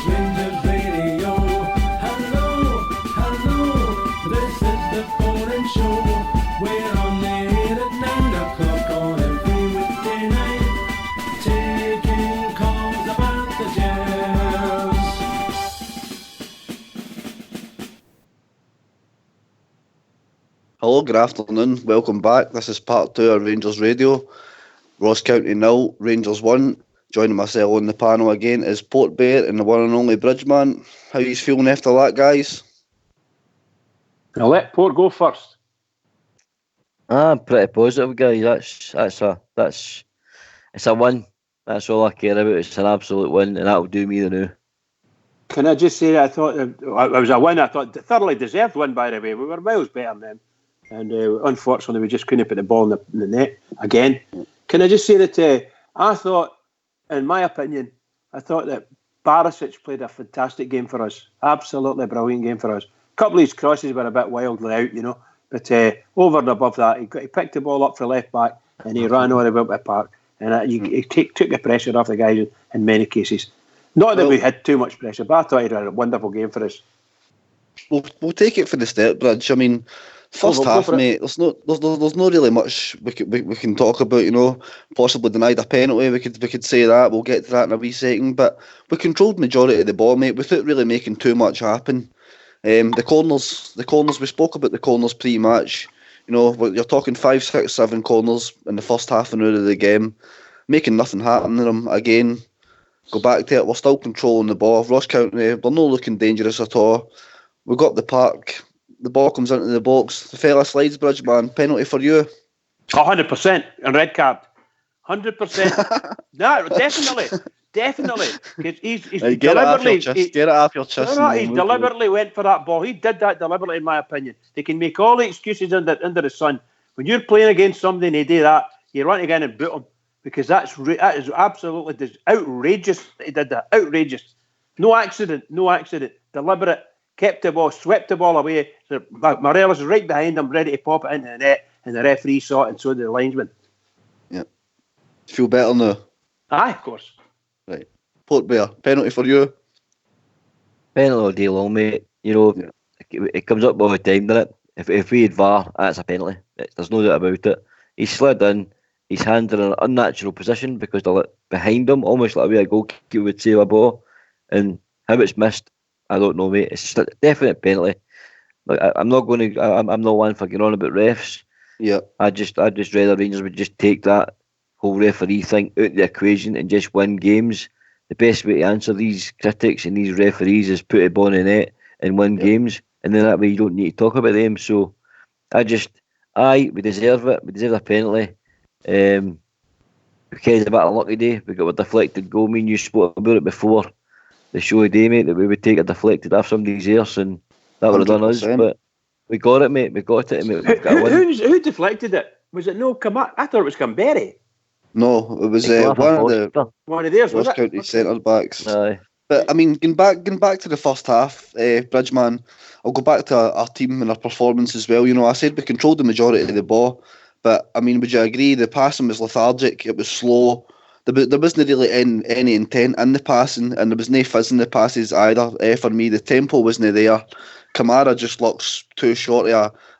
Rangers Radio. Hello, hello, this is the Foreign Show. We're on the air at 9 o'clock on every weekday night, taking calls about the Jazz. Hello, good afternoon. Welcome back. This is part 2 of Rangers Radio. Ross County 0, Rangers 1. Joining myself on the panel again is Port Bear and the one and only Bridgeman. How are you feeling after that, guys? I'll let Port go first. I'm pretty positive, guys. It's a win. That's all I care about. It's an absolute win, and that'll do me the new. Can I just say that I thought it was a win? I thought thoroughly deserved one, by the way. We were miles better than them. And unfortunately, we just couldn't put the ball in the net again. Can I just say that I thought, in my opinion, I thought that Barisic played a fantastic game for us. Absolutely brilliant game for us. A couple of his crosses were a bit wildly out, you know. But over and above that, he picked the ball up for left back and he ran all about the park. And he took the pressure off the guys in many cases. Not that we had too much pressure, but I thought he had a wonderful game for us. We'll take it for the step, Bridge. I mean, first half, mate, there's not really much we can talk about, you know. Possibly denied a penalty, we could say that. We'll get to that in a wee second. But we controlled majority of the ball, mate, without really making too much happen. The corners, we spoke about the corners pre-match. You know, you're talking 5, 6, 7 corners in the first half an hour of the game, making nothing happen in them. Again, go back to it, we're still controlling the ball. Ross County, they're not looking dangerous at all. We got the park, the ball comes into the box, the fella slides, Bridgeman, penalty for you. 100%, and red card. 100%. No, definitely. He's Get deliberately... it off your chest. He deliberately went for that ball. He did that deliberately, in my opinion. They can make all the excuses under the sun. When you're playing against somebody and they do that, you run again and boot them. Because that is absolutely outrageous that he did that. Outrageous. No accident. Deliberate. Kept the ball, swept the ball away. So Morelos is right behind him, ready to pop it into the net, and the referee saw it, and so did the linesman. Yeah. Feel better now? Aye, of course. Right. Port Bear, penalty for you? Penalty all day long, mate. You know, it comes up all the time, doesn't it? If we had VAR, that's a penalty. There's no doubt about it. He slid in, his hands are in an unnatural position because they're behind him, almost like a way a goalkeeper would save a ball. And how it's missed, I don't know, mate. It's a definite penalty. Like I'm not one for getting on about refs. Yeah. I just rather Rangers would just take that whole referee thing out of the equation and just win games. The best way to answer these critics and these referees is put a ball in the net and win games, and then that way you don't need to talk about them. So we deserve it. We deserve a penalty. We had a bit of luck today. We got a deflected goal. Me and you spoke about it before the show today, mate, that we would take a deflected off somebody's ears, and that would have done us. But we got it, mate. We got it. Mate. Who deflected it? Was it no Kamak? I thought it was Camberi. No, it was one of theirs. Ross County centre backs. Aye. But I mean, going back to the first half, Bridgeman, I'll go back to our team and our performance as well. You know, I said we controlled the majority of the ball, but I mean, would you agree the passing was lethargic? It was slow. There wasn't really any intent in the passing, and there was no fizz in the passes either. For me, the tempo wasn't there. Kamara just looks too short.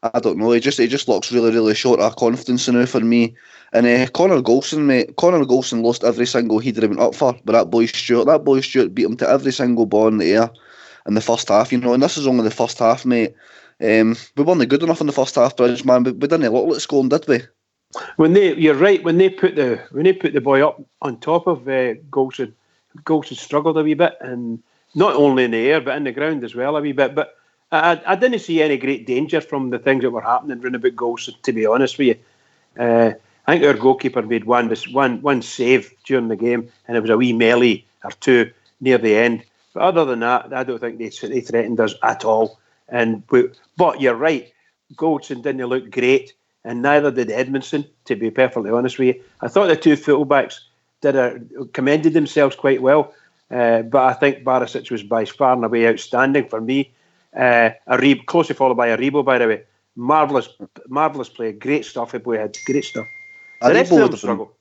I don't know. He just looks really, really short of confidence now for me. And Connor Golson lost every single he'd went up for. But that boy Stewart beat him to every single ball in the air in the first half. You know, and this is only the first half, mate. We weren't good enough in the first half, Bridge, man. But we didn't look like scoring, did we? You're right. When they put the boy up on top of Golson struggled a wee bit, and not only in the air but in the ground as well a wee bit. But I didn't see any great danger from the things that were happening round about Golson, to be honest with you. I think our goalkeeper made one save during the game, and it was a wee melee or two near the end. But other than that, I don't think they threatened us at all. But you're right, Golson didn't look great, and neither did Edmondson, to be perfectly honest with you. I thought the two fullbacks commended themselves quite well, but I think Barisic was by far and away outstanding for me. Closely followed by Aribo, by the way. Marvellous play, great stuff. If we had great stuff, the rest of them struggle.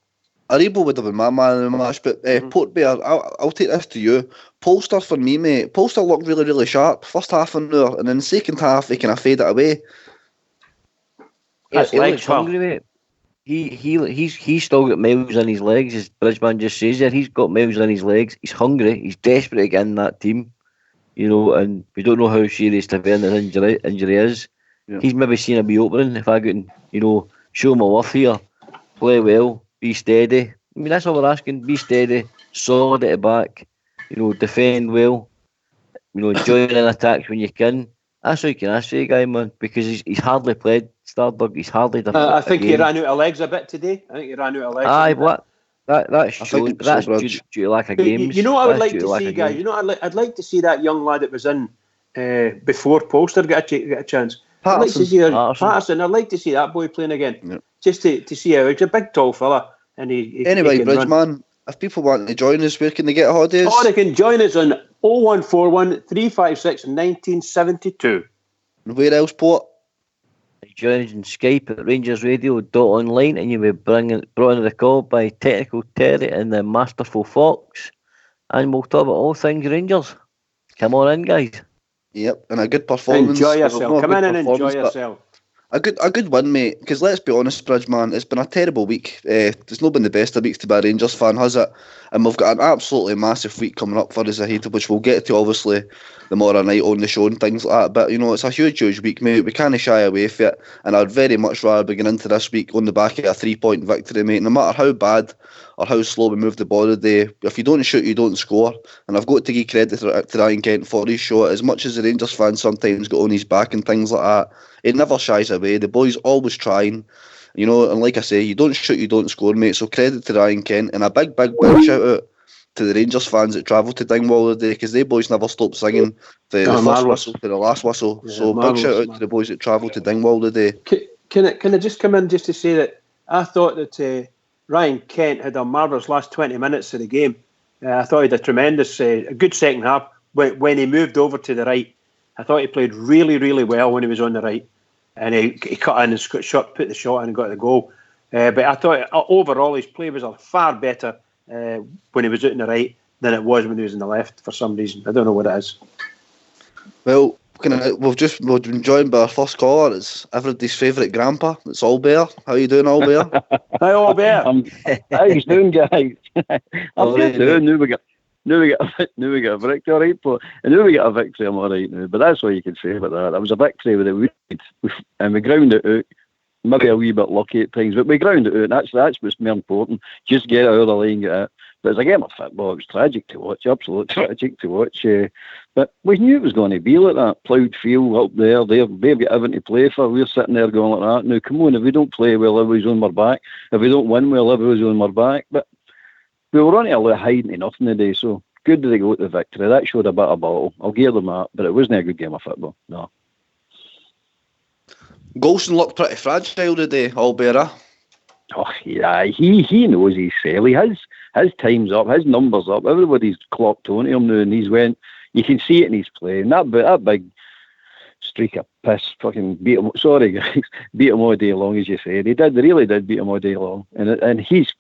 Aribo would have been my man in the match, but Port Bear, I'll take this to you. Polster for me, mate. Polster looked really, really sharp. First half an hour, and then the second half, he kind of faded away. That's He legs, looks hungry, mate. He's still got miles in his legs, as Bridgman just says there. He's got miles in his legs. He's hungry. He's desperate to get in that team. And we don't know how serious Taverna's injury is. Yeah. He's maybe seen a wee opening. If I can, show my worth here, play well, be steady. I mean, that's all we're asking. Be steady, solid at the back. Defend well. Join in attacks when you can. That's all you can ask for the guy, man, because he's hardly played Stardog. He's hardly done I think he game. ran out of legs a bit today. Aye, what? That's shown. That's due to lack of games. You know what I would That's like due to see, lack of guys? games. I'd like to see that young lad that was in before Polster get a chance. I'd like to see Patterson. I'd like to see that boy playing again. Yep. Just to see how he's a big tall fella, and he Anyway, he can run. Bridgeman, if people want to join us, where can they get holidays? Oh, they can join us on 0141 356 1972. Where else, Port? Join us on Skype at rangersradio.online, and you'll be brought into the call by Technical Terry and the Masterful Fox, and we'll talk about all things Rangers. Come on in, guys. Yep, and a good performance. Enjoy yourself. Well, Come in and enjoy performance, but yourself. A good win, mate. Because let's be honest, Bridgeman, it's been a terrible week. It's not been the best of weeks to be a Rangers fan, has it? And we've got an absolutely massive week coming up for us ahead, which we'll get to obviously tomorrow night on the show and things like that. But it's a huge week, mate. We can't shy away from it, and I'd very much rather begin into this week on the back of a 3-point victory, mate. No matter how bad or how slow we move the ball today, if you don't shoot, you don't score. And I've got to give credit to Ryan Kent for his shot. As much as the Rangers fans sometimes get on his back and things like that, he never shies away. The boy's always trying, and like I say, you don't shoot, you don't score, mate. So credit to Ryan Kent, and a big shout out to the Rangers fans that travelled to Dingwall today, because they boys never stopped singing the first whistle to the last whistle. Yeah, so big shout out to the boys that travelled to Dingwall today. Can I just come in just to say that I thought that Ryan Kent had a marvellous last 20 minutes of the game. I thought he had a tremendous, a good second half when he moved over to the right. I thought he played really, really well when he was on the right, and he cut in and put the shot in and got the goal. But I thought overall his play was far better when he was out on the right than it was when he was on the left for some reason. I don't know what it is. Well, we've been joined by our first caller. It's everybody's favourite grandpa. It's Allbear. How you doing, Allbear? Hi, Allbear. How you doing, guys? I'm good. Now we got a victory, all right, but now we got a victory. I'm all right now, but that's all you can say about that. That was a victory with it, and we ground it out. Maybe a wee bit lucky at times, but we ground it out. And that's what's more important. Just get it out of the lane, get it. But as a game of football, it was tragic to watch, absolutely tragic to watch. But we knew it was going to be like that. Ploughed field up there, they've got everything to play for. We're sitting there going like that. Now, come on, if we don't play well, everybody's on our back. If we don't win well, everybody's on our back. But we were only a lot hiding to nothing today, so good that they got the victory. That showed a bit of battle. I'll give them that, but it wasn't a good game of football, no. Golson looked pretty fragile today, Allbear. Oh, yeah, he knows he's silly. His time's up, his number's up. Everybody's clocked on to him now, and he's went. You can see it in his play. And that big streak of piss fucking beat him. Sorry, guys, beat him all day long, as you said. They really did beat him all day long. And he's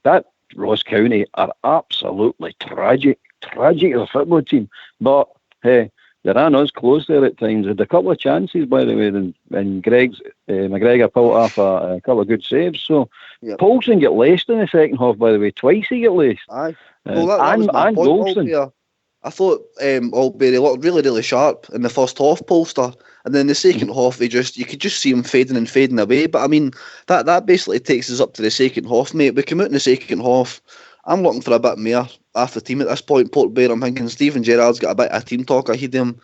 that Ross County are absolutely tragic as a football team. But hey, they ran us close there at times. They had a couple of chances, by the way, and Greg's McGregor pulled off a couple of good saves. So yep. Paulson got laced in the second half, by the way. Twice he got laced. Aye. Well, that was my point, Allbear. I thought Allbear looked really, really sharp in the first half, Polster, and then the second half, you could just see him fading away. But I mean, that basically takes us up to the second half, mate. We come out in the second half. I'm looking for a bit more after the team at this point. Port Bear, I'm thinking Stephen Gerrard's got a bit of team talk ahead of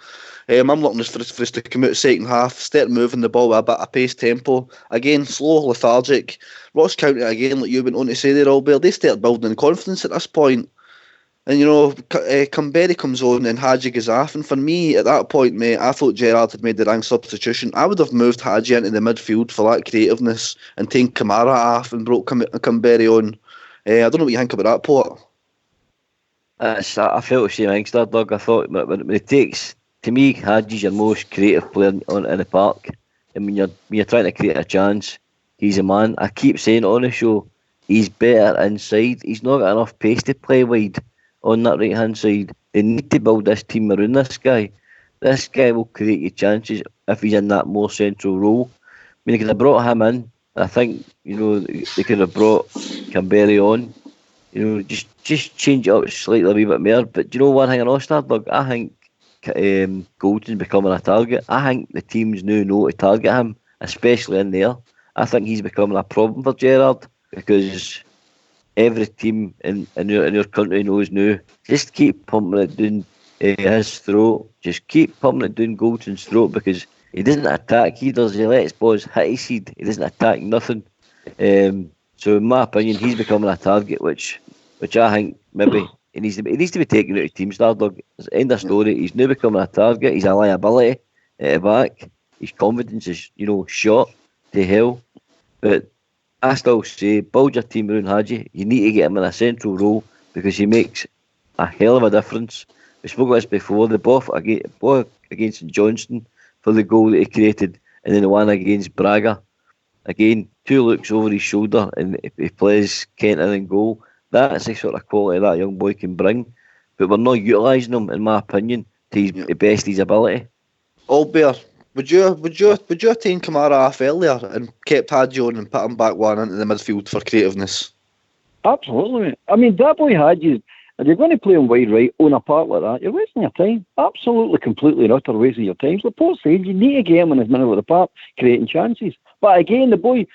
him. I'm looking for us to come out second half, start moving the ball with a bit of pace, tempo. Again, slow, lethargic. Ross County, again, like you went on to say there, Allbear, they start building confidence at this point. And, Cumberry comes on and Hadji goes off. And for me, at that point, mate, I thought Gerrard had made the wrong substitution. I would have moved Hadji into the midfield for that creativeness and taken Kamara off and brought Cumberry on. I don't know what you think about that, Port. I felt the same thing, Stardog. I thought when it takes, to me, Hadji's your most creative player in the park. And when you're trying to create a chance, he's a man. I keep saying it on the show, he's better inside. He's not got enough pace to play wide on that right hand side. They need to build this team around this guy. This guy will create you chances if he's in that more central role. I mean, they could have brought him in. I think, they could have brought Canberra on. Just change it up slightly a wee bit more. But do you know one thing I know, Stardog? I think Golden's becoming a target. I think the teams now know to target him, especially in there. I think he's becoming a problem for Gerrard because every team in your country knows now. Just keep pumping it down his throat. Just keep pumping it down Golden's throat because he doesn't attack. He lets boys hit his seed. He doesn't attack nothing. So in my opinion, he's becoming a target, which I think maybe he needs to be taken out of team. Stardog. End of story. He's now becoming a target. He's a liability at the back. His confidence is shot to hell. But I still say build your team around Hadji. You need to get him in a central role because he makes a hell of a difference. We spoke about this before. The ball against Johnston for the goal that he created, and then the one against Braga. Again, 2 looks over his shoulder, and he plays Kent in goal. That's the sort of quality that young boy can bring. But we're not utilising him, in my opinion, to the best of his ability. Albert, would you have taken Kamara off earlier and kept Hadji on and put him back one into the midfield for creativeness? Absolutely, mate. I mean, that boy Hadji, if you're going to play him wide right on a part like that, you're wasting your time. Absolutely, completely and utter wasting your time. So Paul said you need to get him in his middle of the park, creating chances. But again, the boy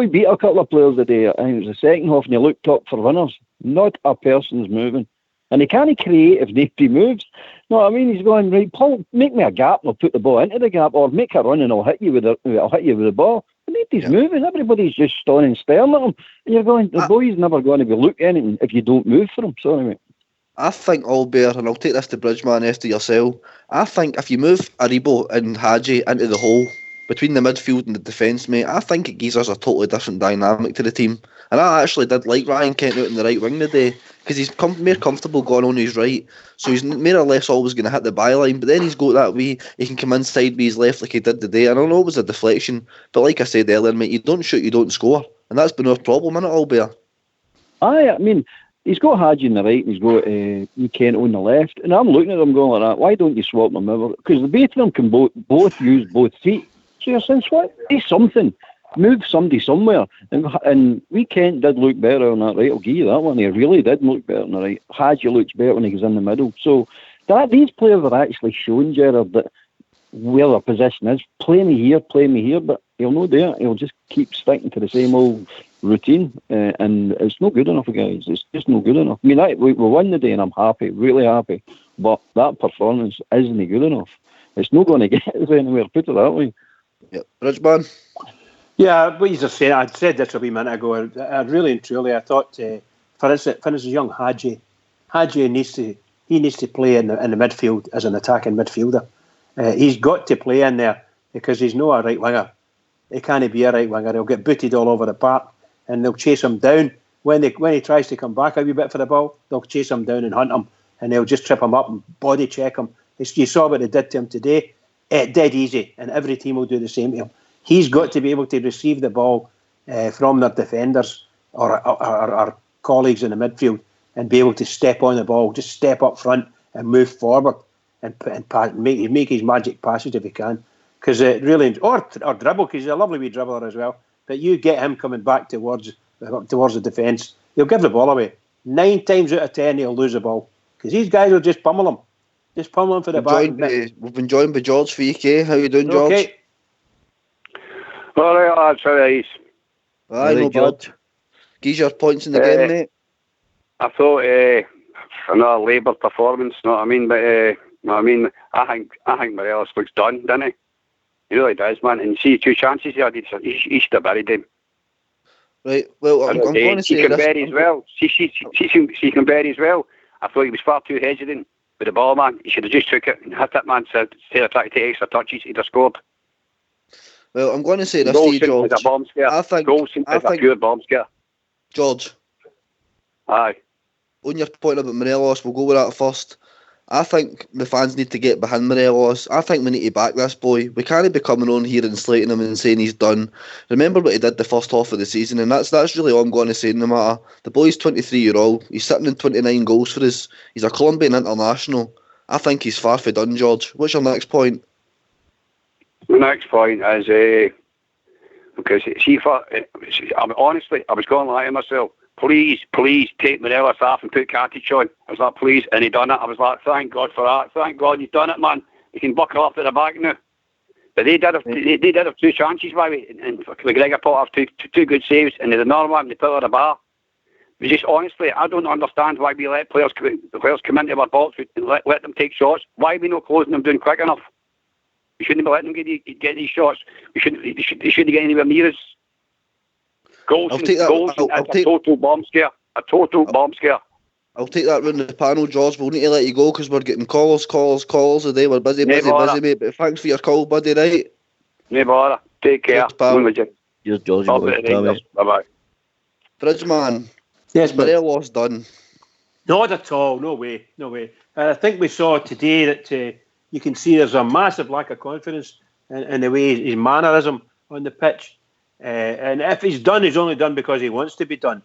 beat a couple of players today. I think it was the second half, and he looked up for runners. Not a person's moving. And he can't create if nobody moves. No, what I mean, he's going, right, Paul, make me a gap and I'll put the ball into the gap, or make a run and I'll hit you with the ball. But nobody's moving. Everybody's just standing staring at him. And you're going, the boy's never going to be looking anything if you don't move for him. Sorry, mate. I think Albert, and I'll take this to Bridgeman after yourself, I think if you move Aribo and Hadji into the hole between the midfield and the defence, mate, I think it gives us a totally different dynamic to the team. And I actually did like Ryan Kent out in the right wing today because he's more comfortable going on his right, so he's more or less always going to hit the byline. But then he's got that way he can come inside with his left like he did today. And I know it was a deflection, but like I said earlier, mate, you don't shoot, you don't score, and that's been our problem, isn't it, Albert? I mean, he's got Hadji on the right and he's got Kent on the left, and I'm looking at them going like that. Why don't you swap them over? Because the both of them can both use both feet. So you're saying, what? Do something. Move somebody somewhere. And Kent did look better on that right. I'll give you that one. He really did look better on the right. Hadji looks better when he was in the middle. So these players are actually showing Gerrard that where their position is. Play me here, but he'll not do it. He'll just keep sticking to the same old routine. And it's not good enough, guys. It's just not good enough. I mean, we won the day and I'm happy, really happy. But that performance isn't good enough. It's not going to get us anywhere, put it that way. Yep. Bridgeman? Yeah, what you're saying, I said this a wee minute ago. I really and truly, I thought, for instance, young Hadji needs to play in the midfield as an attacking midfielder. He's got to play in there because he's not a right winger. He can't be a right winger. He'll get booted all over the park, and they'll chase him down when he tries to come back a wee bit for the ball. They'll chase him down and hunt him, and they'll just trip him up and body check him. You saw what they did to him today. Dead easy, and every team will do the same to him. He's got to be able to receive the ball from their defenders or colleagues in the midfield and be able to step on the ball, just step up front and move forward and make his magic passes if he can. Because it really, or dribble, because he's a lovely wee dribbler as well. But you get him coming back towards the defence, he'll give the ball away. 9 times out of 10, he'll lose the ball because these guys will just pummel him. Just pummeling for the back. We've been joined by George for UK. How you doing, George? Okay. All right, lads. How are you? Aye, no bad. Give your points in the game, mate. I thought another Labour performance. Know what I mean? But I think Morelos looks done, doesn't he? He really does, man. And see 2 chances he had. He should have buried him. Right. Well, I'm going to say this. Bury as well. She can bury as well. I thought he was far too hesitant with the ball, man. He should have just took it and hit that man. Instead of trying to take extra touches, he'd have scored. Well, I'm going to say this to you, George. Is a bomb scare. I think a pure bomb scare. George. Aye. On your point about Morelos, we'll go with that first. I think the fans need to get behind Morelos. I think we need to back this boy. We can't be coming on here and slating him and saying he's done. Remember what he did the first half of the season, and that's really all I'm going to say no matter. The boy's 23-year-old. He's sitting in 29 goals for us. He's a Colombian international. I think he's far from done, George. What's your next point? The next point is because honestly, I was going to lie to myself. Please take Morelos off and put Katic on. I was like, please, and he done it. I was like, thank God for that. Thank God he's done it, man. He can buckle up at the back now. But they did have two chances, by the way, and McGregor put off two good saves, and the normal one they put on the bar. But just honestly, I don't understand why we let players come into our box and let them take shots. Why are we not closing them down quick enough? We shouldn't be letting them get these shots. They shouldn't get anywhere near us. Goals and a total bomb scare. A total bomb scare. I'll take that round the panel, George. We'll need to let you go because we're getting calls today. We're busy, mate. But thanks for your call, buddy, right? No bother. Take care. Cheers, George. Bye-bye. Bridgeman. Yes, but Morelos done. Not at all. No way. I think we saw today that you can see there's a massive lack of confidence in the way his mannerism on the pitch. And if he's done, he's only done because he wants to be done.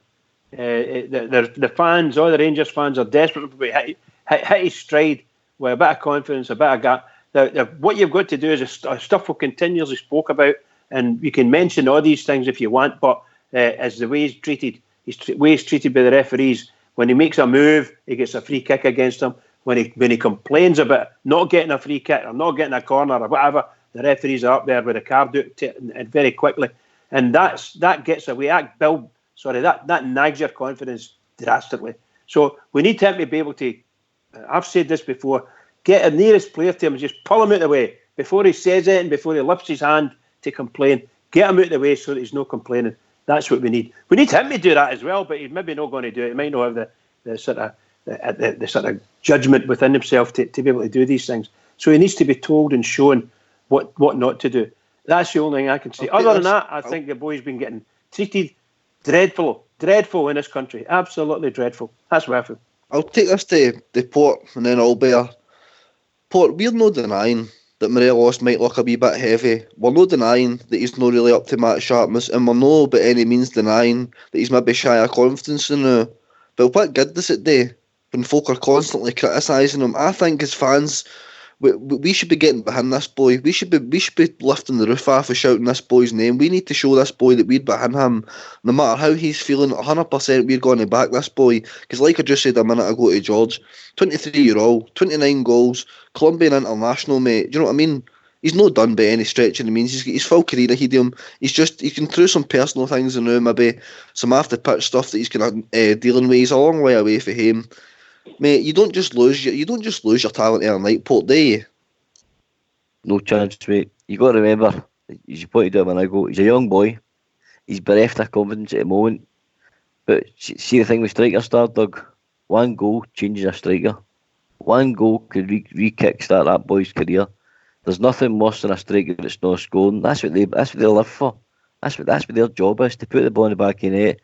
The fans, all the Rangers fans, are desperate to hit his stride with a bit of confidence, a bit of gap. What you've got to do is stuff we continuously spoke about, and you can mention all these things if you want, but as the way he's treated, way he's treated by the referees. When he makes a move, he gets a free kick against him. When he complains about not getting a free kick or not getting a corner or whatever, the referees are up there with a card out and very quickly. And that gets away. That nags your confidence drastically. So we need him to be able to. I've said this before. Get the nearest player to him and just pull him out of the way before he says it and before he lifts his hand to complain. Get him out of the way so that he's not complaining. That's what we need. We need him to do that as well, but he's maybe not going to do it. He might not have the sort of judgment within himself to be able to do these things. So he needs to be told and shown what not to do. That's the only thing I can say. Other than that, I think the boy's been getting treated dreadful in this country. Absolutely dreadful. That's what I feel. I'll take this to the Port and then Albert. Port, we're not denying that Morelos might look a wee bit heavy. We're not denying that he's not really up to match sharpness, and we're not by any means denying that he's maybe shy of confidence now. But what good does it do when folk are constantly criticising him? I think as fans, we should be getting behind this boy. We should be lifting the roof off and shouting this boy's name. We need to show this boy that we're behind him. No matter how he's feeling, 100% we're going to back this boy. Because like I just said a minute ago to George, 23-year-old, 29 goals, Colombian international, mate. Do you know what I mean? He's not done by any stretch of the means. He's got his full career ahead of him. He can through some personal things and now maybe some after-pitch stuff that he's kind of dealing with. He's a long way away from him. Mate, you don't just lose your talent overnight, Port, do you? No chance, mate. You got to remember, as you pointed out a minute ago, he's a young boy. He's bereft of confidence at the moment. But see the thing with striker start, Doug. One goal changes a striker. One goal could re-kickstart that boy's career. There's nothing worse than a striker that's not scoring. That's what they live for. That's what their job is, to put the ball in the back of the net.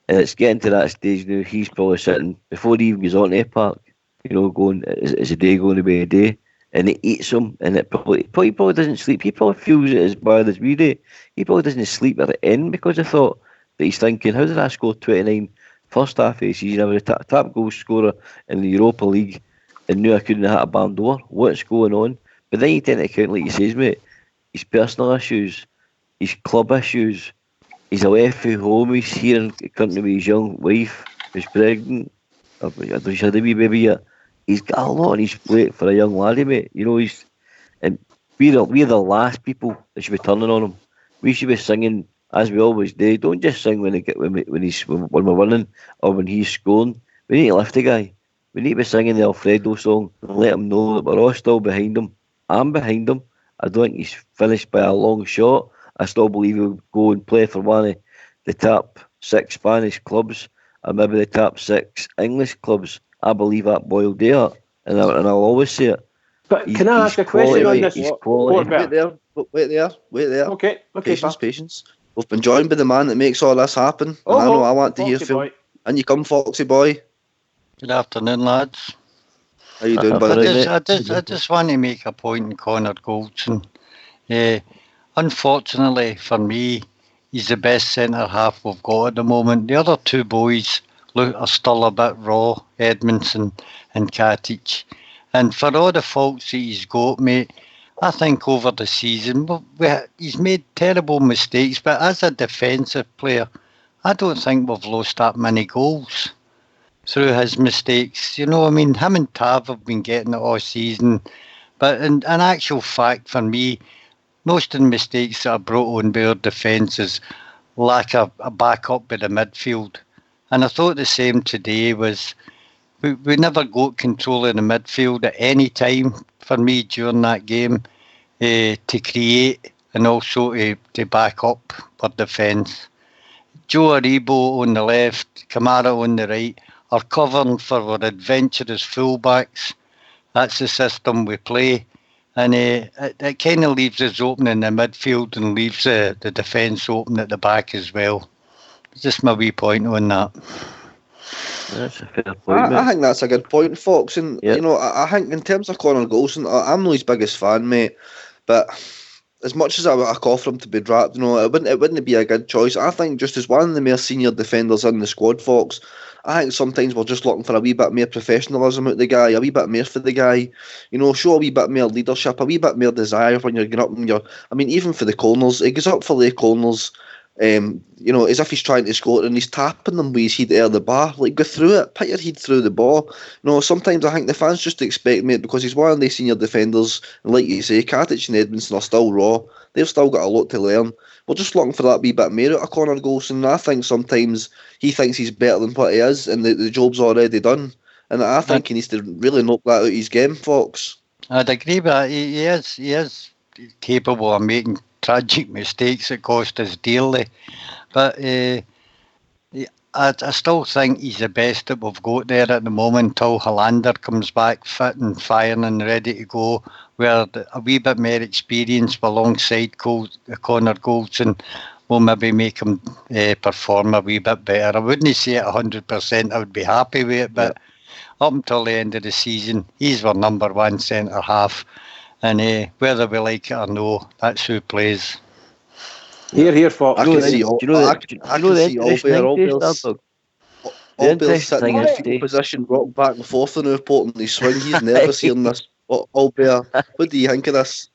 And it's getting to that stage now. He's probably sitting before he even goes on to the park, going, is a day going to be a day? And it eats him, and he probably doesn't sleep. He probably feels it as bad as we do. He probably doesn't sleep at the end because of thought that he's thinking, how did I score 29 first half of the season? I was a top goal scorer in the Europa League and knew I couldn't hit a barn door. What's going on? But then you tend to account, like you says, mate, his personal issues, his club issues. He's away from home. He's here in the country with his young wife, who's pregnant. I don't know if she's had a wee baby yet. He's got a lot on his plate for a young laddie, mate. We're the last people that should be turning on him. We should be singing as we always do. Don't just sing when we're winning or when he's scoring. We need to lift the guy. We need to be singing the Alfredo song and let him know that we're all still behind him. I'm behind him. I don't think he's finished by a long shot. I still believe he'll go and play for one of the top 6 Spanish clubs or maybe the top 6 English clubs. I believe that boy will do it, and I'll always say it. But can I ask a question on this? Wait there. Okay. Patience. We've been joined by the man that makes all this happen. And I know I want to hear from. And you come, Foxy boy. Good afternoon, lads. How you doing, I buddy? I just want to make a point in Connor Goldson. Unfortunately for me, he's the best centre half we've got at the moment. The other two boys are still a bit raw, Edmondson and Katic. And for all the faults that he's got, mate, I think over the season, he's made terrible mistakes, but as a defensive player, I don't think we've lost that many goals through his mistakes. You know, I mean, him and Tav have been getting it all season, but in actual fact, for me, most of the mistakes that are brought on by our defence is lack of a backup by the midfield. And I thought the same today was we never got control of the midfield at any time for me during that game to create and also to back up our defence. Joe Aribo on the left, Kamara on the right are covering for our adventurous fullbacks. That's the system we play. And it kind of leaves us open in the midfield and leaves the defence open at the back as well. It's just my wee point on that. That's a fair point, I think that's a good point, Fox. And, Yep. you know, I think in terms of Connor Goldson, I'm not his biggest fan, mate. But as much as I call for him to be dropped, you know, it wouldn't be a good choice. I think just as one of the more senior defenders in the squad, Fox, I think sometimes we're just looking for a wee bit more professionalism out the guy, a wee bit more for the guy. You know, show a wee bit more leadership, a wee bit more desire when you're getting up and even for the corners, he goes up for the corners, you know, as if he's trying to score and he's tapping them with his head out of the bar. Like, go through it, put your head through the ball. You know, sometimes I think the fans just expect, mate, because he's one of the senior defenders, and like you say, Katic and Edmondson are still raw. They've still got a lot to learn. We're just looking for that wee bit more out of Connor Goldson. I think sometimes he thinks he's better than what he is, and the job's already done. And I think he needs to really knock that out of his game, Fox. I'd agree with that. He is capable of making tragic mistakes that cost us dearly. But I still think he's the best that we've got there at the moment until Hollander comes back fit and firing and ready to go, where a wee bit more experience alongside Connor Goldson will maybe make him perform a wee bit better. I wouldn't say it 100%, I would be happy with it, but up until the end of the season, he's our number one centre half. And whether we like it or no, that's who plays. Here, Fox. I can see all Albert sitting in his fetal position, rocking back and forth in the report on his swing. He's nervous hearing this. Albert, what do you think of this?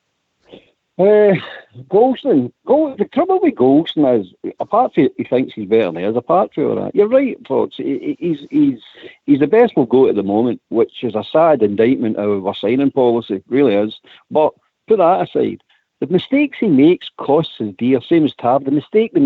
Golston. The trouble with Golston is, apart from he thinks he's better than he is, apart from that, you're right, folks. He's the best we'll go at the moment, which is a sad indictment of our signing policy. It really is. But put that aside, the mistakes he makes costs us dear. Same as Tab. The mistakes they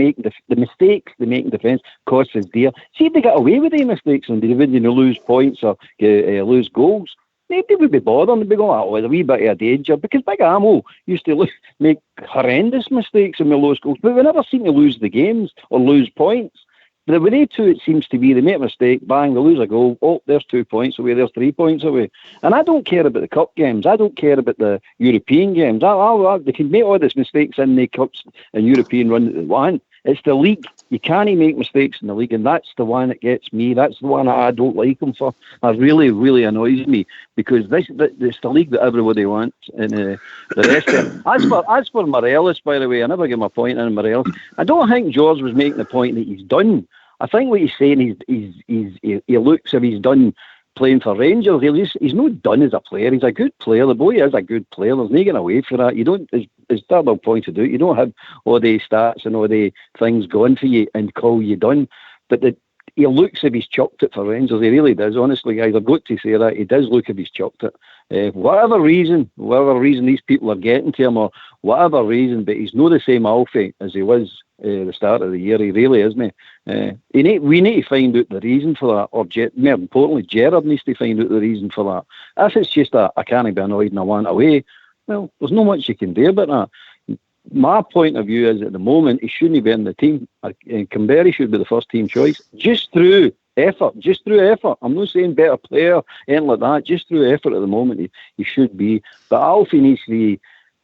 make in defence costs us dear. See if they got away with their mistakes and they wouldn't lose points or lose goals. Maybe would be bothered and be going, oh, there's a wee bit of a danger, because Big Ammo used to make horrendous mistakes and we lose goals, but we never seem to lose the games or lose points. But with they two, it seems to be they make a mistake, bang, they lose a goal, oh, there's 2 points away, there's 3 points away. And I don't care about the cup games, I don't care about the European games. They can make all these mistakes in the cups and European run that they want. It's the league. You can't make mistakes in the league, and that's the one that gets me. That's the one that I don't like him for. That really, really annoys me, because it's the league that everybody wants, and the rest of it. As for Morelos, by the way, I never get my point in Morelos. I don't think George was making the point that he's done. I think what he's saying he looks if he's done playing for Rangers. He's not done as a player. He's a good player. The boy is a good player. There's no getting away for that. You don't, as Darrell pointed out, you don't have all the stats and all the things going for you and call you done. But he looks if he's chucked it for Rangers. He really does. Honestly, guys, I've got to say that. He does look if he's chucked it. Whatever reason these people are getting to him, or whatever reason, but he's not the same Alfie as he was the start of the year. He really isn't. We need to find out the reason for that, or more importantly, Gerrard needs to find out the reason for that. If it's just I can't be annoyed and I want away, well, there's not much you can do about that. My point of view is, at the moment, he shouldn't be in the team. Canberra should be the first team choice, just through effort. I'm not saying better player, anything like that. Just through effort at the moment, he should be. But Alfie needs to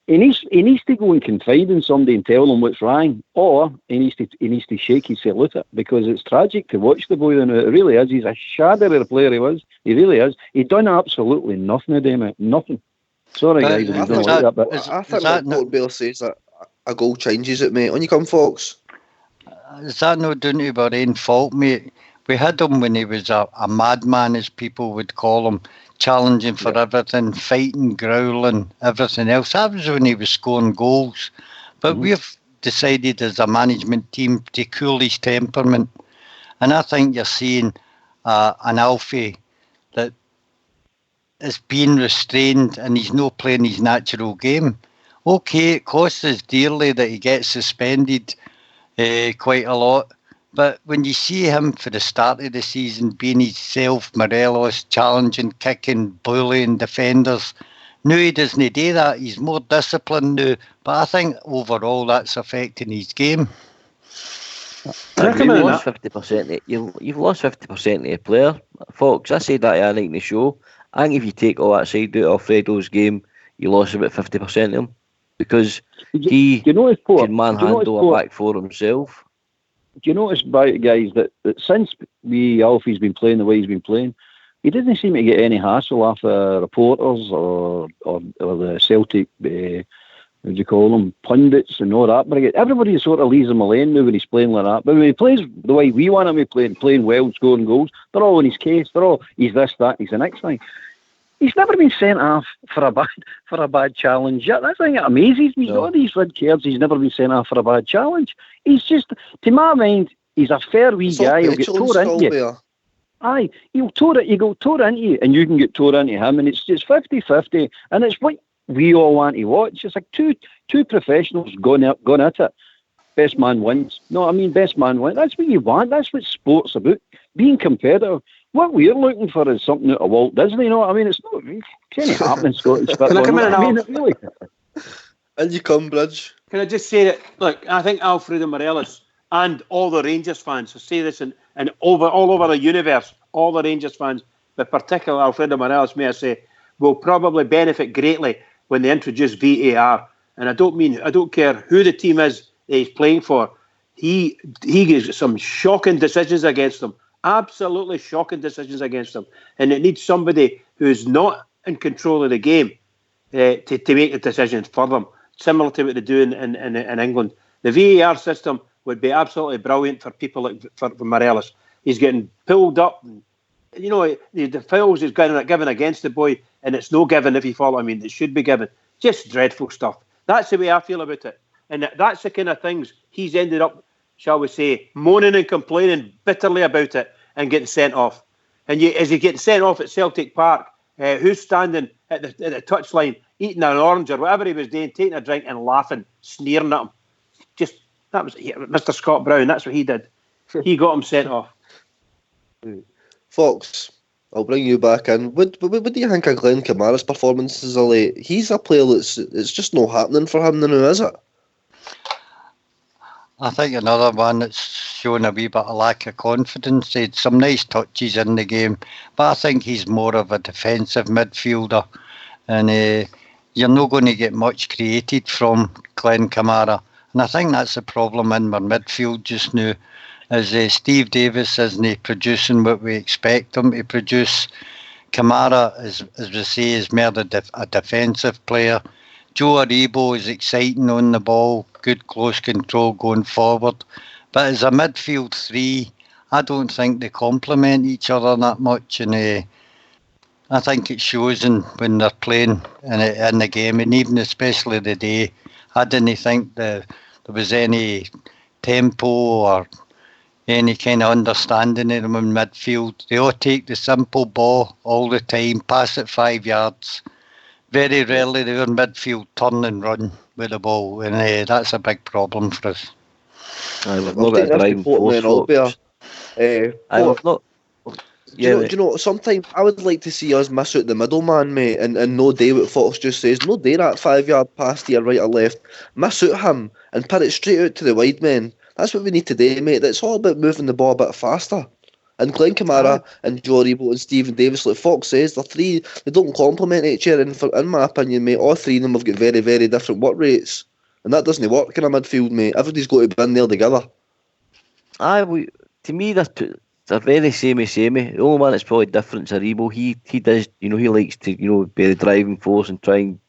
He needs to go and confide in somebody and tell them what's wrong, or he needs to shake his salute it, because it's tragic to watch the boy. And it really is. He's a shadow of the player he was. He really is. He done absolutely nothing today, mate. Nothing. Sorry, guys, if you don't like that, but I think what Port Bale says that a goal changes it, mate. On you come, Fox. Is that not down to our own fault, mate? We had him when he was a madman, as people would call him, challenging for everything, fighting, growling, everything else. That was when he was scoring goals. But we've decided as a management team to cool his temperament. And I think you're seeing an Alfie that is being restrained and he's not playing his natural game. Okay, it costs us dearly that he gets suspended quite a lot. But when you see him for the start of the season being himself, Morelos, challenging, kicking, bullying defenders, now he doesn't do that. He's more disciplined now. But I think overall that's affecting his game. You've lost 50%. You've lost 50% of the player, Fox. I said that earlier in the show. I think if you take all that side out of Alfredo's game, you lost about 50% of him, because he can manhandle a back four himself. Do you notice, guys, that since Alfie's been playing the way he's been playing, he doesn't seem to get any hassle off reporters or the Celtic, what do you call them, pundits and all that. But everybody sort of leaves him alone now when he's playing like that. But when he plays the way we want him to play, playing well, scoring goals, they're all in his case. They're all, he's this, that, he's the next thing. He's never been sent off for a bad challenge. That's the thing that amazes me. All these red cards, he's never been sent off for a bad challenge. He's just, to my mind, he's a fair wee guy. He'll get tore into you. Aye, you go tore into you, and you can get tore into him, and it's just 50-50, and it's what we all want to watch. It's like two professionals going at it. Best man wins. No, I mean, best man wins. That's what you want. That's what sport's about. Being competitive. What we're looking for is something out of Walt Disney. You know what I mean? It's not, it can't happen in Scottish football. Can I come in and really? And you come, Bridge. Can I just say that, look, I think Alfredo Morelos and all the Rangers fans, I say this and all over the universe, all the Rangers fans, but particularly Alfredo Morelos, may I say, will probably benefit greatly when they introduce VAR. And I don't care who the team is that he's playing for. He gives some shocking decisions against them. Absolutely shocking decisions against them. And it needs somebody who's not in control of the game to make the decisions for them, similar to what they do in England. The VAR system would be absolutely brilliant for people like for Morelos. He's getting pulled up. And, you know, the fouls he's given against the boy, and it's no given, if you follow what I mean. It should be given. Just dreadful stuff. That's the way I feel about it. And that's the kind of things he's ended up, shall we say, moaning and complaining bitterly about it and getting sent off. And as he gets sent off at Celtic Park, who's standing at the touchline eating an orange or whatever he was doing, taking a drink and laughing, sneering at him? That was Mr. Scott Brown. That's what he did. He got him sent off. Fox, I'll bring you back in. What do you think of Glenn Kamara's performances of late? He's a player it's just not happening for him now, is it? I think another one that's shown a wee bit of lack of confidence. He had some nice touches in the game, but I think he's more of a defensive midfielder, and you're not going to get much created from Glenn Kamara. And I think that's the problem in our midfield just now, is Steve Davis isn't producing what we expect him to produce. Kamara, as we say, is more a defensive player. Joe Aribo is exciting on the ball, good close control going forward. But as a midfield three, I don't think they complement each other that much. And I think it shows when they're playing in the game. And even especially today, I didn't think there was any tempo or any kind of understanding in them in midfield. They all take the simple ball all the time, pass it 5 yards. Very rarely they're in midfield, turn and run with the ball, and that's a big problem for us. Do you know, sometimes I would like to see us miss out the middleman, mate, and no day what Fox just says, no day that 5 yard pass to your right or left, miss out him and put it straight out to the wide men. That's what we need to do, mate. It's all about moving the ball a bit faster And Glenn Kamara and Joe Aribo and Stephen Davis, like Fox says, they don't complement each other. And in my opinion, mate, all three of them have got very, very different work rates. And that doesn't work in a midfield, mate. Everybody's got to be in there together. To me, they're very samey. The only one that's probably different is Aribo. He does, he likes to, be the driving force and try and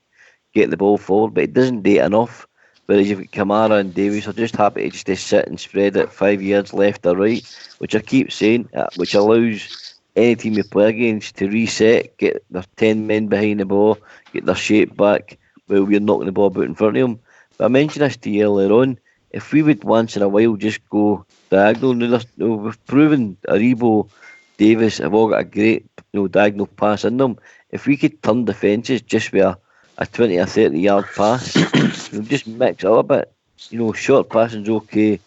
get the ball forward, but he doesn't do it enough. Whereas you've got Kamara and Davies are just happy to just sit and spread it 5 yards left or right, which I keep saying, which allows any team you play against to reset, get their 10 men behind the ball, get their shape back while we're knocking the ball about in front of them. But I mentioned this to you earlier on, if we would once in a while just go diagonal, we've proven Aribo, Davis have all got a great diagonal pass in them. If we could turn defences just with a 20 or 30 yard pass, just mix it up a bit. Short passing's okay,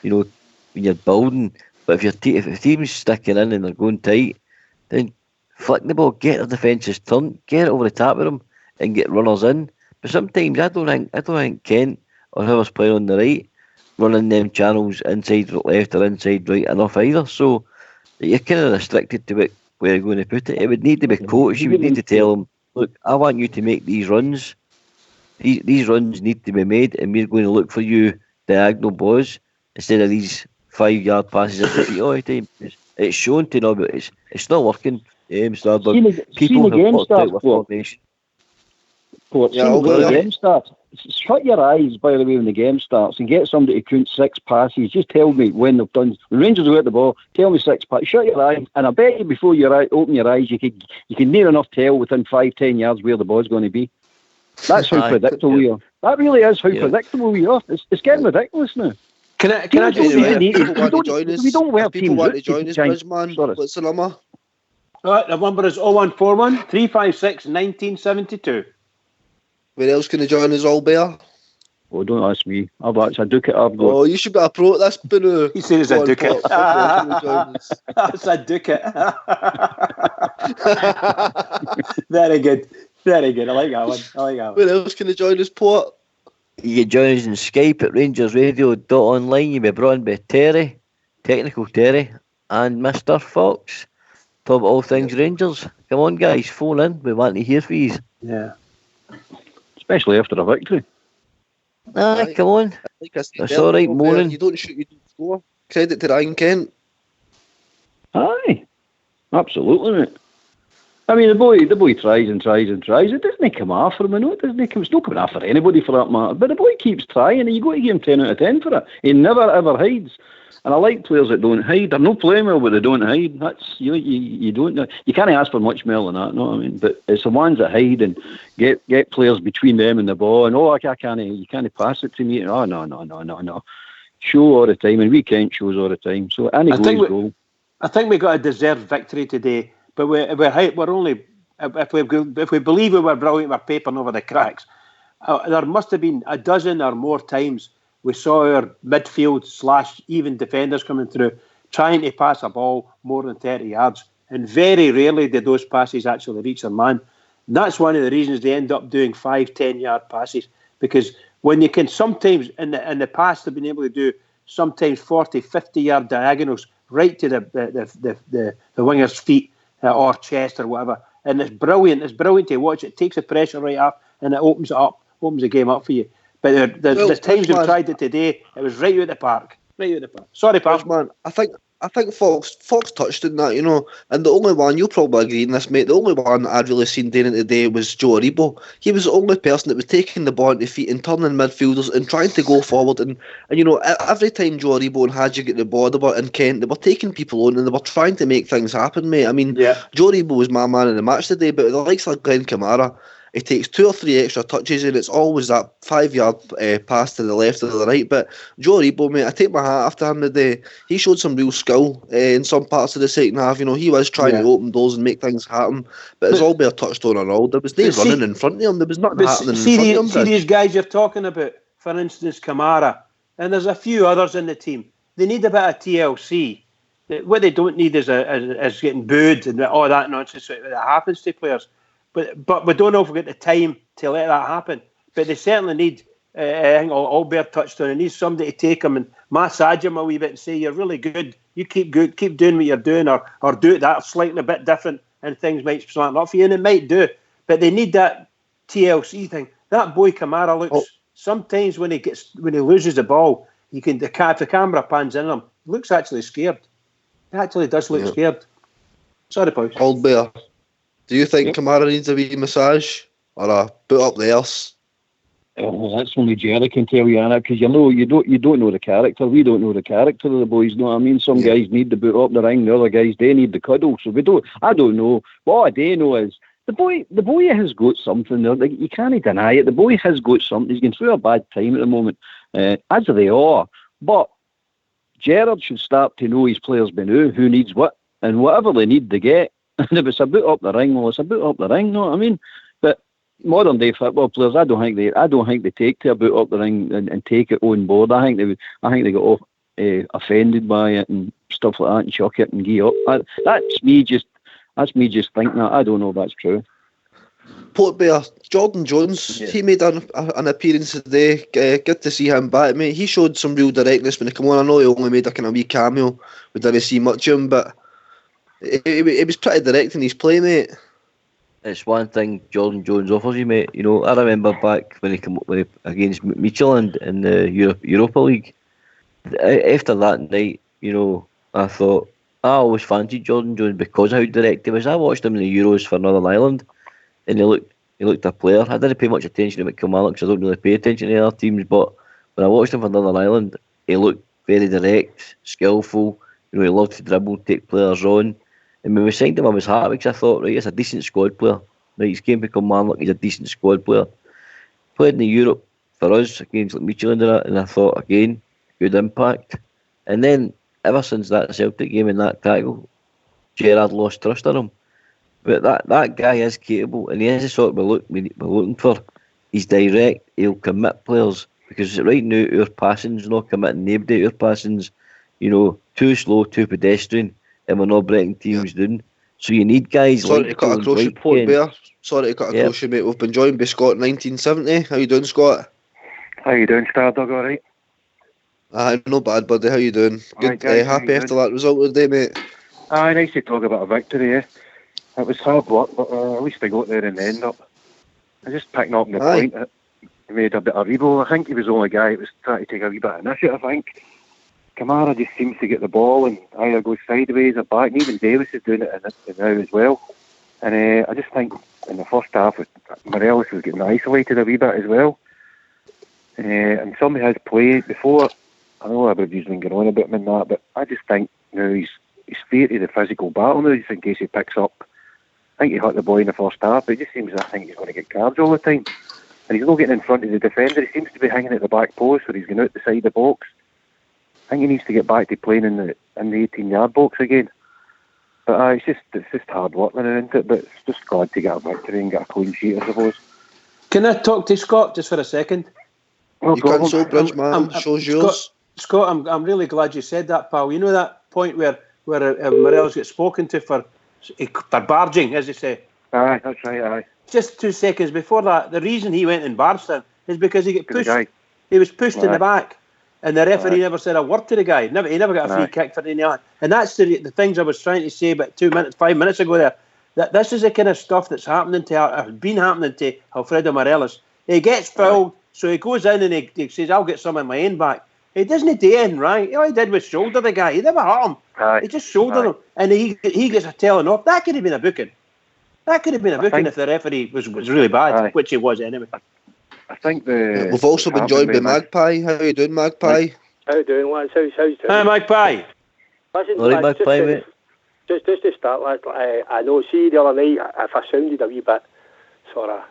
when you're building, but if the team's sticking in and they're going tight, then flick the ball, get the defences turned, get it over the top of them and get runners in. But sometimes I don't think Kent or whoever's playing on the right running them channels inside left or inside right enough either. So you're kind of restricted to where you're going to put it. It would need to be coached. You would need to tell them, look, I want you to make these runs. These runs need to be made, and we're going to look for you diagonal balls instead of these 5 yard passes at the feet all the time. It's shown to know, but it's not working. People have worked out with formation. When the game starts, shut your eyes, by the way, when the game starts, and get somebody to count 6 passes. Just tell me when they've done. When Rangers have got the ball, tell me 6 passes. Shut your eyes, and I bet you before you open your eyes, you can near enough tell within 5-10 yards where the ball's going to be. That's how predictable we are. That really is how predictable we are. It's getting ridiculous now. Can I just say, we don't wear people teams want to join us, Bridgeman. What's the number? Right, the number is 0141 356 1972. Where else can they join us, all bear? Oh, don't ask me. I've actually Duke it. I've got. Oh, you should be a pro at this, Boo. He said it's a Duke it. That's a Duke it. Very good. Very good. I like that one. Where else can they join us, Port? You can join us on Skype at rangersradio.online. You'll be brought in by Terry, Technical Terry, and Mr. Fox. Talk about all things Rangers. Come on, guys, phone in. We want to hear from you. Yeah. Especially after a victory. Come on. That's all right, morning. You don't shoot, you don't score. Credit to Ryan Kent. Aye, absolutely, mate. I mean, the boy tries and tries and tries. It doesn't come off for him. No, it doesn't come. It's not coming off for anybody for that matter. But the boy keeps trying, and you got to give him 10 out of 10 for it. He never ever hides. And I like players that don't hide. They're not playing well, but they don't hide. That's you don't. You can't ask for much more than that. Know what I mean? But it's the ones that hide and get players between them and the ball. And I can't. You can't pass it to me. Oh no. Show all the time, and we can't shows all the time. So any goal. I think we got a deserved victory today. But we're only if we believe we were brilliant, we're papering over the cracks. There must have been a dozen or more times we saw our midfield / even defenders coming through trying to pass a ball more than 30 yards, and very rarely did those passes actually reach their man. And that's one of the reasons they end up doing 5-10 yard passes, because when you can sometimes in the past they've been able to do sometimes 40-50 yard diagonals right to the winger's feet. Or chest or whatever, and it's brilliant to watch. It takes the pressure right off and it opens the game up for you. But the times we've tried it today, it was right out the park. Sorry, Pat. Man, I think Fox touched on that, and the only one, you'll probably agree on this, mate, the only one I'd really seen doing it today was Joe Aribo. He was the only person that was taking the ball into feet and turning midfielders and trying to go forward, and every time Joe Aribo and Hadji get the ball, and Kent, they were taking people on and they were trying to make things happen, mate. I mean, Joe Aribo was my man in the match today, but the likes of Glenn Kamara, he takes 2 or 3 extra touches and it's always that 5 yard pass to the left or the right. But Joe Aribo, mate, I take my hat off to him today. He showed some real skill in some parts of the second half. He was trying to open doors and make things happen. But as Albert touched on and all, there was no running in front of him. There was nothing happening in front of him. See these guys you're talking about, for instance, Kamara, and there's a few others in the team. They need a bit of TLC. What they don't need is getting booed and all that nonsense that happens to players. But we don't know if we get the time to let that happen. But they certainly need I think Albert touched on, and needs somebody to take him and massage him a wee bit and say, you're really good. You keep doing what you're doing, or do it that slightly a bit different, and things might slant up for you, and it might do. But they need that TLC thing. That boy Kamara looks sometimes when he loses the ball, if the camera pans in him, he looks actually scared. He actually does look scared. Sorry, boys. Old Bear, do you think Kamara needs a wee massage or a boot up the arse? Oh, that's only Jerry can tell you, Anna, because you don't know the character. We don't know the character of the boys. You know what I mean? Some guys need the boot up the ring, the other guys they need the cuddle. So I don't know. What I do know is the boy has got something there. Like, you can't deny it. The boy has got something. He's going through a bad time at the moment, as they are. But Gerrard should start to know his players by now who needs what, and whatever they need to get. And if it's a boot up the ring, well, it's a boot up the ring. You know what I mean? But modern day football players, I don't think they take to a boot up the ring and take it on board. I think they got offended by it and stuff like that and chuck it and give up. That's me just thinking that. I don't know if that's true. Port Bear, Jordan Jones, he made an appearance today. Good to see him back, mate. He showed some real directness when he came on. I know he only made a kind of wee cameo. We didn't see much of him, but it was pretty direct in his play, mate. It's one thing Jordan Jones offers you, mate. You know, I remember back when he came up against Midtjylland in the Europa League. After that night, you know, I thought I always fancied Jordan Jones because of how direct he was. I watched him in the Euros for Northern Ireland, and he looked a player. I didn't pay much attention to McCullough because I don't really pay attention to other teams. But when I watched him for Northern Ireland, he looked very direct, skillful. You know, he loved to dribble, take players on. And when we signed him, I was happy because I thought, right, he's a decent squad player. Right, he's came to Kilmarnock, he's a decent squad player. Played in the Europe for us against Midtjylland and I thought, again, good impact. And then, ever since that Celtic game and that tackle, Gerrard lost trust in him. But that guy is capable, and he is the sort we're looking for. He's direct, he'll commit players. Because right now, our passing's not committing nobody. Our passing's, you know, too slow, too pedestrian, and we're not breaking teams down. So you need guys Sorry like to cut across your Port Bear. Sorry to cut across you, mate. We've been joined by Scott in 1970. How you doing, Scott? How you doing, Stardog? All right? Not bad, buddy. How you doing? Good. Right, guys, happy after that result of the day, mate? Nice to talk about a victory, It was hard work, but at least I got there in the end up. I just picking up on the point that he made a bit of Rebo. I think he was the only guy that was trying to take a wee bit of initiative, I think. Kamara just seems to get the ball and either goes sideways or back, and even Davis is doing it now as well. And I just think in the first half, Morelos was getting isolated a wee bit as well. And some of his play before, I know everybody's been going on about him and that, but I just think now he's fear to the physical battle now, just in case he picks up. I think he hurt the boy in the first half, but it just seems I think he's going to get cards all the time. And he's not getting in front of the defender. He seems to be hanging at the back post where he's going out the side of the box. I think he needs to get back to playing in the 18-yard box again. But it's just hard work now, isn't it? But it's just glad to get a victory and get a clean sheet, I suppose. Can I talk to Scott just for a second? You can, so Bridgeman. Shows yours. Scott, I'm really glad you said that, pal. You know that point where Morelos gets spoken to for barging, as they say? Aye, that's right, aye. Just 2 seconds before that, the reason he went and barged him is because he got pushed. He was pushed in the back. And the referee never said a word to the guy. He never got a free kick for any of that. And that's the things I was trying to say about 5 minutes ago there. That this is the kind of stuff that's happening been happening to Alfredo Morelos. He gets fouled, so he goes in and he says, I'll get some of my own back. He doesn't do anything right. All he did was shoulder the guy. He never hurt him. He just shouldered him. And he gets a telling off. That could have been a booking. That could have been a booking if the referee was really bad, which he was anyway. I think we've also been joined by Magpie. How you doing, Magpie? How you doing, lads? How's doing? Hi, Magpie. Listen, lads, Magpie, mate. Just to start, lads, I know, see, the other night, if I sounded a wee bit sort of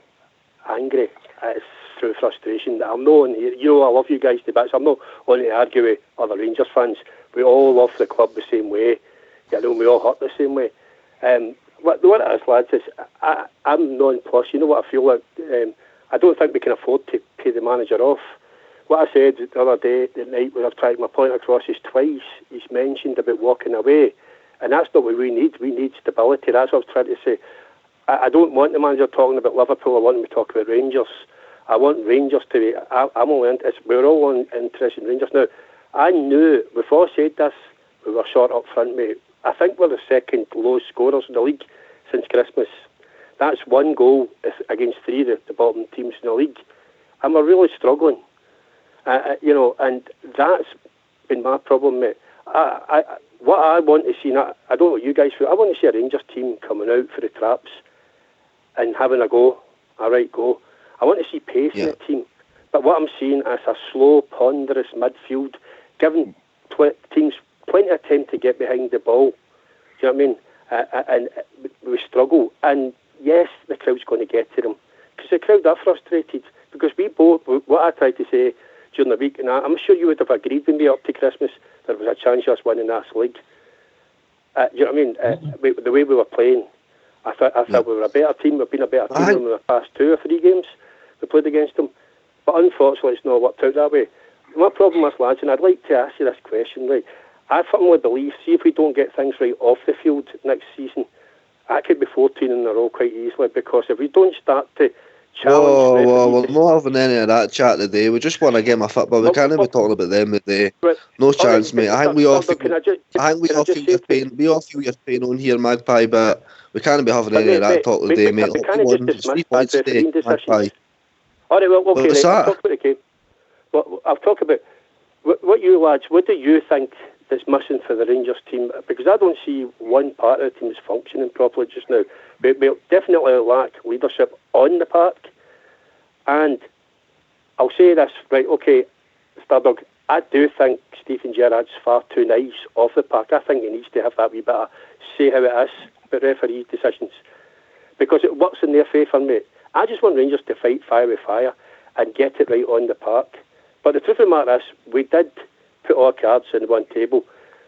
angry, it's through frustration. I'm not, you know, I love you guys to bits. I'm not wanting to argue with other Rangers fans. We all love the club the same way. You know, we all hurt the same way. What it is, lads, is I'm nonplussed. You know what I feel like? I don't think we can afford to pay the manager off. What I said the other day, the night when I've tried my point across, is twice he's mentioned about walking away. And that's not what we need. We need stability. That's what I was trying to say. I don't want the manager talking about Liverpool. I want him to talk about Rangers. I want Rangers to be. I'm all we're all interested in Rangers now. I knew before I said this, we were short up front, mate. I think we're the second lowest scorers in the league since Christmas. That's one goal against three of the bottom teams in the league, and we're really struggling. And that's been my problem, mate. What I want to see, I don't know what you guys feel, I want to see a Rangers team coming out for the traps and having a go, a right go. I want to see pace in the team. But what I'm seeing is a slow, ponderous midfield, giving teams plenty of time to get behind the ball. Do you know what I mean? And we struggle. And yes, the crowd's going to get to them. Because the crowd are frustrated. Because we both, what I tried to say during the week, and I'm sure you would have agreed with me up to Christmas, there was a chance of us winning this league. Do you know what I mean? The way we were playing, I thought we were a better team. We've been a better team than the past 2 or 3 games we played against them. But unfortunately, it's not worked out that way. My problem is, lads, and I'd like to ask you this question, right? I firmly believe, see if we don't get things right off the field next season, I could be 14 in a row quite easily, because if we don't start to challenge... We're not having any of that chat today. We just want to get my football. We can't be talking about them today. No chance, mate. I think we all feel your pain on here, Magpie, but we can't be having any of that talk today, mate. We can't just dismiss bad refereeing decisions. All right, well, okay, right, I'll talk about the game. Well, I'll talk about what you lads, what do you think that's missing for the Rangers team? Because I don't see one part of the team is functioning properly just now. We definitely lack leadership on the park. And I'll say this, right, okay, Stardog, I do think Stephen Gerrard's far too nice off the park. I think he needs to have that wee bit of say how it is about referee decisions. Because it works in their favour, mate. I just want Rangers to fight fire with fire and get it right on the park. But the truth of the matter is, we did put all our cards on one table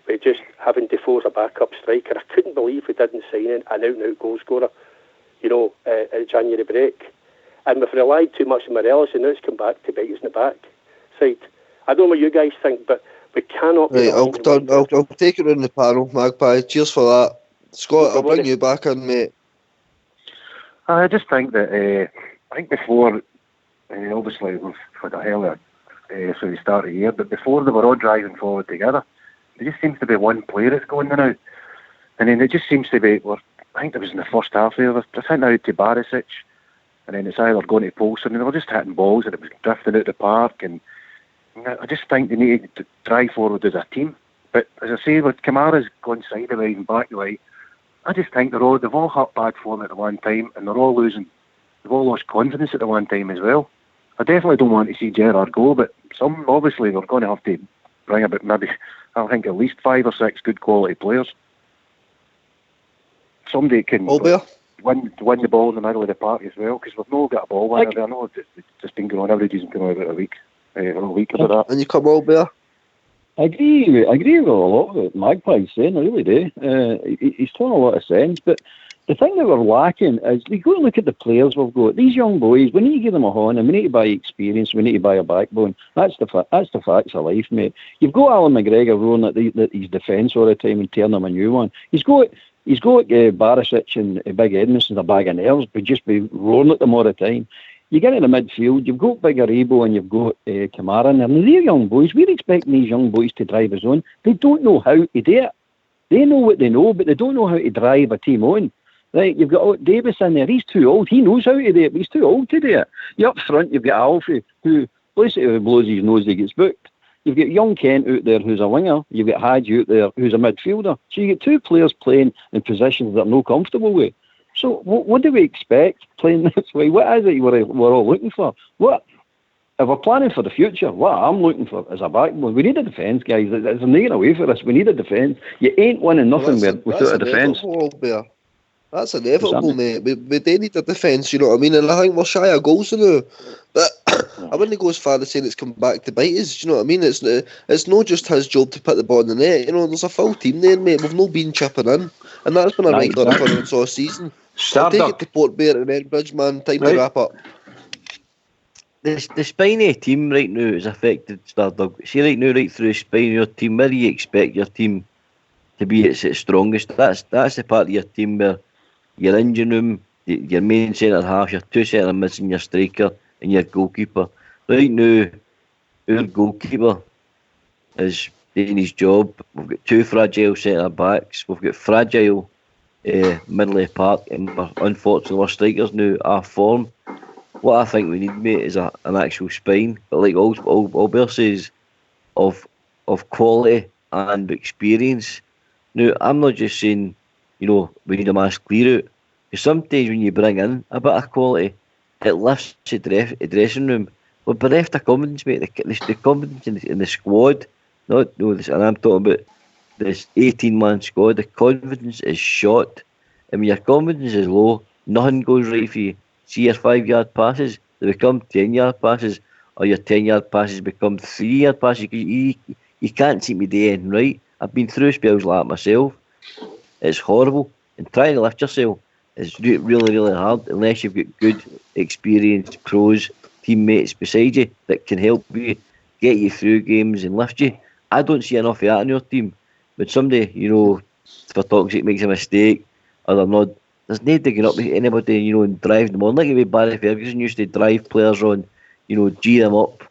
with just having Defoe as a backup striker. I couldn't believe we didn't sign an out-and-out goal scorer, at January break. And we've relied too much on Morelos, and now it's come back to bite us in the back side. I don't know what you guys think, but we cannot... Right, I'll take it in the panel, Magpie. Cheers for that. Scott, I'll bring you back in, mate. I just think that, before, obviously we've had a hell of so the start of the year, but before they were all driving forward together, there just seems to be one player that's going in and out. And then it just seems to be, I think it was in the first half there, they're sent out to Barisic, and then it's either going to Poulsen, and they were just hitting balls and it was drifting out the park. And I just think they need to drive forward as a team. But as I say, with Kamara's gone sideways and back right, I just think they've all hurt bad form at the one time, and they've all lost confidence at the one time as well. I definitely don't want to see Gerrard go, but obviously they're going to have to bring about maybe, I think, at least 5 or 6 good quality players. Somebody can win the ball in the middle of the park as well, because we've not got a ball winner. I know it's just been going on, every season going on about a week about that. And you come all Bear? I agree with a lot of what Magpie's saying, I really do. He's talking a lot of sense, but the thing that we're lacking is we go and look at the players we've got. These young boys, we need to give them a horn, and we need to buy experience, we need to buy a backbone. That's the facts of life, mate. You've got Alan McGregor roaring at his defence all the time and tearing him a new one. He's got Barisic and Big Edmondson, a bag of nerves, but just be roaring at them all the time. You get in the midfield, you've got Big Aribo and you've got Kamara in there, and they're young boys. We're expecting these young boys to drive us on. They don't know how to do it. They know what they know, but they don't know how to drive a team on. Right, you've got Davis in there. He's too old. He knows how to do it, but he's too old to do it. You're up front, you've got Alfie, who basically blows his nose, he gets booked. You've got young Kent out there, who's a winger. You've got Hadji out there, who's a midfielder. So you get 2 players playing in positions that are not comfortable with. So what do we expect playing this way? What is it we're all looking for? If we're planning for the future, what I'm looking for is a backbone. We need a defence, guys. There's a nagging away for us. We need a defence. You ain't winning nothing without a defence. That's inevitable, mate. We do need a defence, you know what I mean? And I think we're shy of goals now. But I wouldn't go as far as saying it's come back to bite us, you know what I mean? It's not just his job to put the ball in the net. You know, there's a full team there, mate. We've not been chipping in. And that's been a regular occurrence all season. I'll take it to Port Bear and then Bridgeman. Time to wrap up. The spine of a team right now is affected, Stardog. See right now, right through the spine of your team, where do you expect your team to be at its strongest? That's the part of your team where your engine room, your main centre half, your 2 centre mids and your striker and your goalkeeper. Right now, our goalkeeper is doing his job. We've got two fragile centre backs. We've got fragile middle of the park, and unfortunately, our strikers now are form. What I think we need, mate, is an actual spine. But like Albert says, of quality and experience. Now, I'm not just saying, we need a mass clear out. Because sometimes when you bring in a bit of quality, it lifts the dressing room. We're bereft of confidence, mate. The confidence in the squad, and I'm talking about this 18-man squad, the confidence is shot. And when your confidence is low, nothing goes right for you. See your 5-yard passes, they become 10-yard passes, or your 10-yard passes become 3-yard passes. You can't see me do anything right. I've been through spells like that myself. It's horrible. And trying to lift yourself is really, really hard unless you've got good, experienced pros, teammates beside you that can help you, get you through games and lift you. I don't see enough of that in your team. But somebody, for toxic makes a mistake, or they're not, there's no digging up with anybody, and driving them on. Like the way Barry Ferguson used to drive players on, G them up.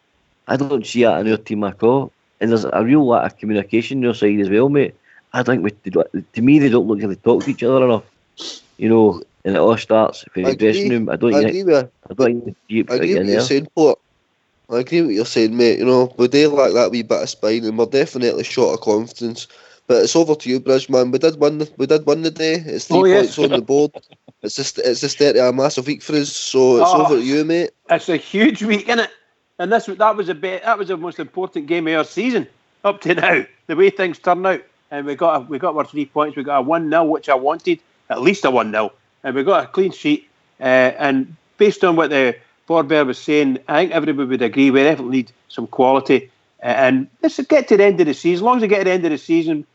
I don't see that in our team at all. And there's a real lot of communication on your side as well, mate. I think to me they don't look like they talk to each other enough. And it all starts from the dressing room. I agree with what you're saying, Port. I agree with what you're saying, mate. We do lack that wee bit of spine, and we're definitely short of confidence. But it's over to you, Bridgeman. We did win the day. It's 3 points on the board. It's the start of a massive week for us. So it's over to you, mate. It's a huge week, isn't it? And that was the most important game of our season up to now. The way things turned out, and we got our 3 points. We got a 1-0, which I wanted, at least a 1-0, and we got a clean sheet. And based on what the Forbear was saying, I think everybody would agree we definitely need some quality. And let's get to the end of the season. As long as we get to the end of the season,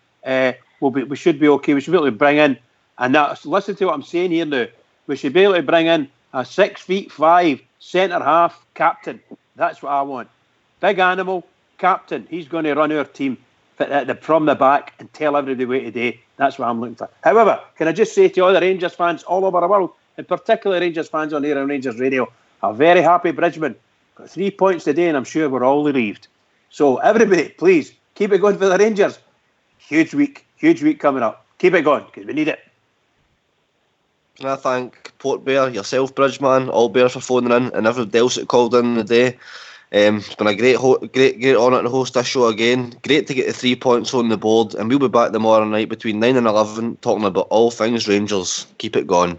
we should be okay. We should be able to bring in, and now listen to what I'm saying here now. We should be able to bring in a 6'5" centre half captain. That's what I want. Big animal captain. He's going to run our team from the back and tell everybody what to do. That's what I'm looking for. However, can I just say to all the Rangers fans all over the world, and particularly Rangers fans on here on Rangers Radio, I'm very happy Bridgeman got 3 points today, and I'm sure we're all relieved. So everybody, please keep it going for the Rangers. Huge week coming up. Keep it going because we need it. Can I thank Port Bear, yourself, Bridgeman, All Bear for phoning in, and everybody else that called in today. It's been a great honour to host this show again. Great to get the 3 points on the board, and we'll be back tomorrow night between 9 and 11 talking about all things Rangers. Keep it going.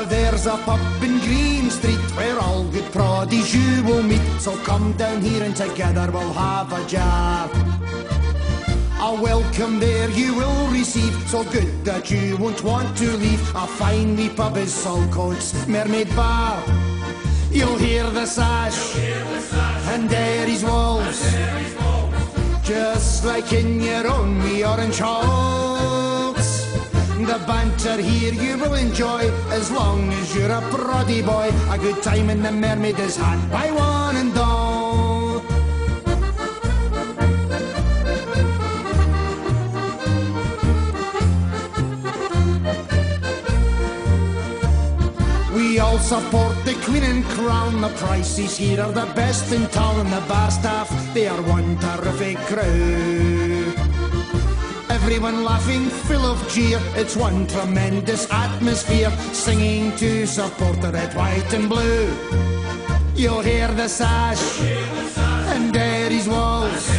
There's a pub in Green Street where all good proddies you will meet. So come down here and together we'll have a jar. A welcome there you will receive, so good that you won't want to leave. A fine wee pub is Saltcoats Mermaid Bar. You'll hear the sash, and Derry's walls, just like in your own wee orange halls. The banter here you will enjoy, as long as you're a proddy boy. A good time in the Mermaid is had by one and all. We all support the Queen and Crown. The prices here are the best in town, and the bar staff, they are one terrific crew. Everyone laughing, full of cheer. It's one tremendous atmosphere, singing to support the red, white and blue. You'll hear the sash, and Derry's walls,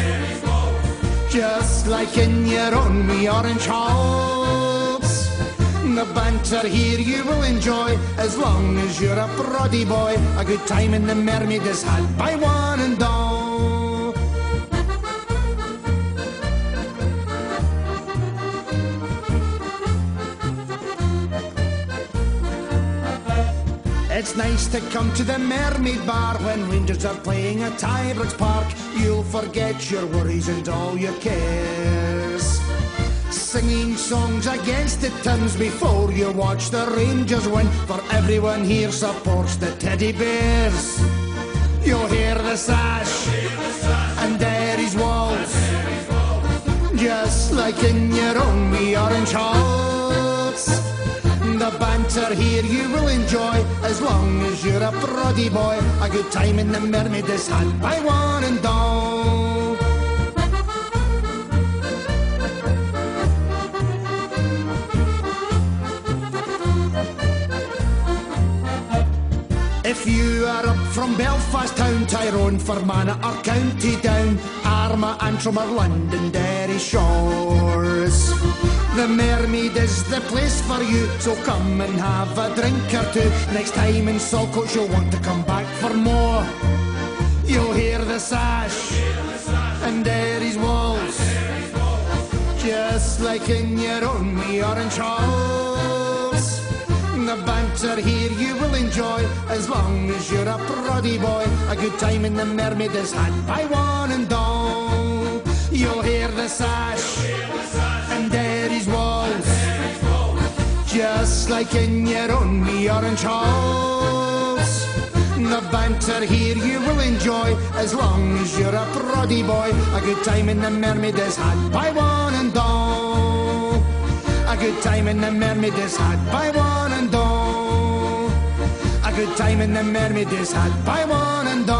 just like in your own wee orange halls. The banter here you will enjoy, as long as you're a proddy boy. A good time in the Mermaid is had by one and all. It's nice to come to the Mermaid Bar when Rangers are playing at Ibrox Park. You'll forget your worries and all your cares. singing songs against the Tims before you watch the Rangers win. For everyone here supports the Teddy Bears. You'll hear the sash and Derry's waltz, just like in your own wee orange halls. The banter here you will enjoy as long as you're a proddy boy. A good time in the Mermaid is had by one and all. If you are up from Belfast town, Tyrone, Fermanagh or County Down, Armagh, Antrim or London, Derry shores, the Mermaid is the place for you, so come and have a drink or two. Next time in Saltcoats you'll want to come back for more. You'll hear the sash and Derry's walls, just like in your own wee orange halls. The banter here you will enjoy as long as you're a proddy boy. A good time in the Mermaid is had by one and all. You'll hear the sash and Derry's walls, just like in your own wee orange halls. The banter here you will enjoy as long as you're a proddy boy. A good time in the Mermaid is had by one and all. A good time in the Mermaid is had by one and all. A good time in the Mermaid is had by one and all.